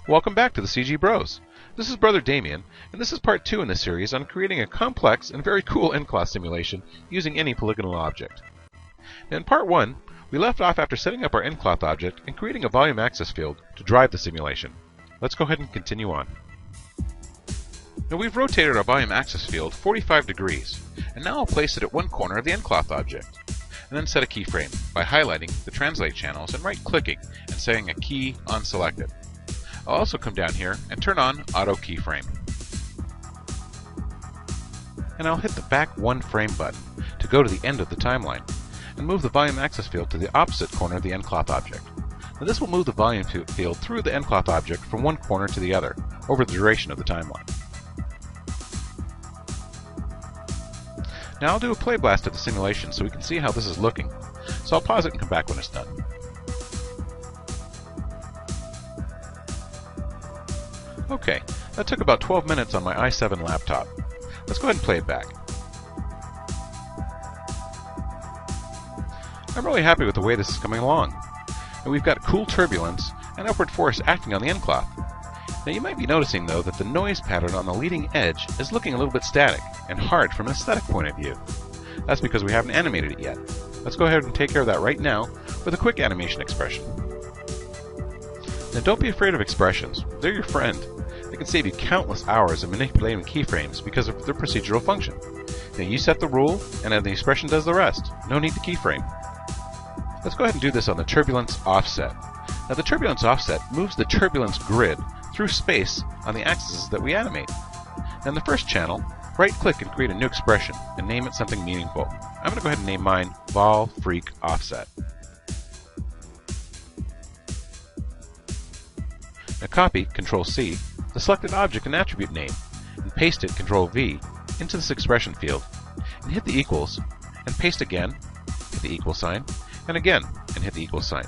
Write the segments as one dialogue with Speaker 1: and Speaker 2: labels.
Speaker 1: Welcome back to the CG Bros. This is Brother Damien, and this is part 2 in the series on creating a complex and very cool Ncloth simulation using any polygonal object. Now in part 1, we left off after setting up our Ncloth object and creating a volume axis field to drive the simulation. Let's go ahead and continue on. Now we've rotated our volume axis field 45 degrees, and now I'll place it at one corner of the Ncloth object, and then set a keyframe by highlighting the translate channels and right-clicking and setting a key on selected. I'll also come down here and turn on Auto Keyframe. And I'll hit the back one frame button to go to the end of the timeline, and move the volume axis field to the opposite corner of the Ncloth object. Now this will move the volume field through the Ncloth object from one corner to the other over the duration of the timeline. Now I'll do a play blast of the simulation so we can see how this is looking, so I'll pause it and come back when it's done. Okay, that took about 12 minutes on my i7 laptop. Let's go ahead and play it back. I'm really happy with the way this is coming along. And we've got cool turbulence and upward force acting on the Ncloth. Now you might be noticing though that the noise pattern on the leading edge is looking a little bit static and hard from an aesthetic point of view. That's because we haven't animated it yet. Let's go ahead and take care of that right now with a quick animation expression. Now don't be afraid of expressions. They're your friend. They can save you countless hours of manipulating keyframes because of their procedural function. Now you set the rule, and then the expression does the rest. No need to keyframe. Let's go ahead and do this on the turbulence offset. Now the turbulence offset moves the turbulence grid through space on the axes that we animate. Now in the first channel, right-click and create a new expression and name it something meaningful. I'm going to go ahead and name mine Vol Freak Offset. Now copy, Ctrl-C, the selected object and attribute name, and paste it, Ctrl-V, into this expression field, and hit the equals, and paste again, hit the equal sign, and again, and hit the equal sign.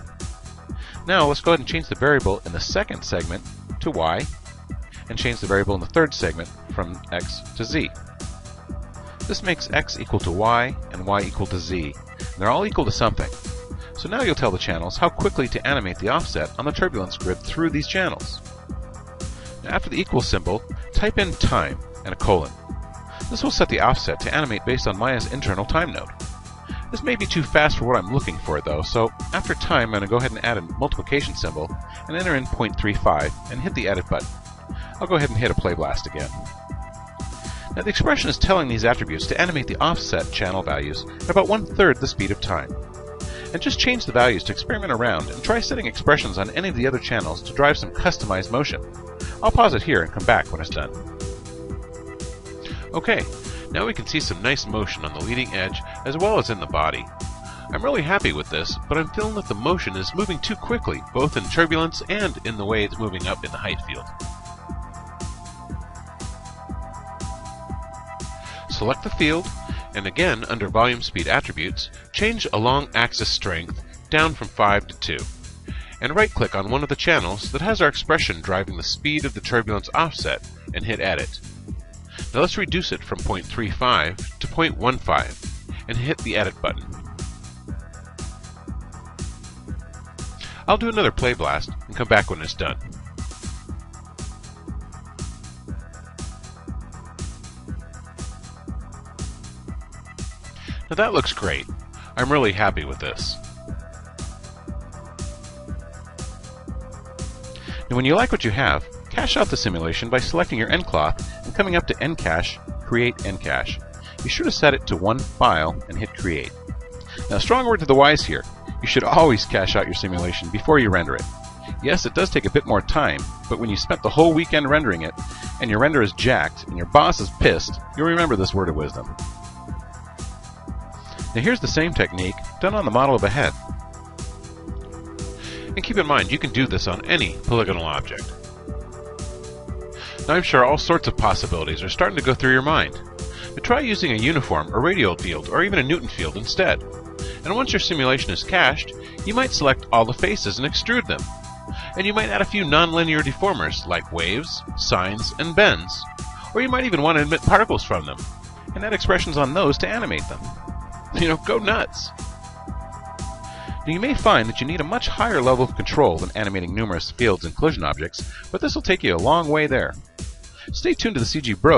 Speaker 1: Now let's go ahead and change the variable in the second segment to Y, and change the variable in the third segment from X to Z. This makes X equal to Y and Y equal to Z, and they're all equal to something. So now you'll tell the channels how quickly to animate the offset on the turbulence grid through these channels. Now after the equal symbol, type in time and a colon. This will set the offset to animate based on Maya's internal time node. This may be too fast for what I'm looking for though, so after time I'm going to go ahead and add a multiplication symbol and enter in 0.35 and hit the edit button. I'll go ahead and hit a play blast again. Now the expression is telling these attributes to animate the offset channel values at about 1/3 the speed of time. And just change the values to experiment around and try setting expressions on any of the other channels to drive some customized motion. I'll pause it here and come back when it's done. Okay, now we can see some nice motion on the leading edge as well as in the body. I'm really happy with this, but I'm feeling that the motion is moving too quickly, both in turbulence and in the way it's moving up in the height field. Select the field, and again, under Volume Speed Attributes, change Along Axis Strength down from 5 to 2, and right-click on one of the channels that has our expression driving the speed of the turbulence offset, and hit Edit. Now let's reduce it from 0.35 to 0.15, and hit the Edit button. I'll do another play blast, and come back when it's done. Now that looks great. I'm really happy with this. Now when you like what you have, cache out the simulation by selecting your Ncloth and coming up to Ncache, Create Ncache. Be sure to set it to one file and hit Create. Now strong word to the wise here. You should always cache out your simulation before you render it. Yes, it does take a bit more time, but when you spent the whole weekend rendering it, and your render is jacked, and your boss is pissed, you'll remember this word of wisdom. Now here's the same technique done on the model of a head. And keep in mind, you can do this on any polygonal object. Now I'm sure all sorts of possibilities are starting to go through your mind. But try using a uniform, a radial field, or even a Newton field instead. And once your simulation is cached, you might select all the faces and extrude them. And you might add a few nonlinear deformers like waves, sines, and bends. Or you might even want to emit particles from them, and add expressions on those to animate them. You know, go nuts! Now you may find that you need a much higher level of control than animating numerous fields and collision objects, but this will take you a long way there. Stay tuned to the CG Bros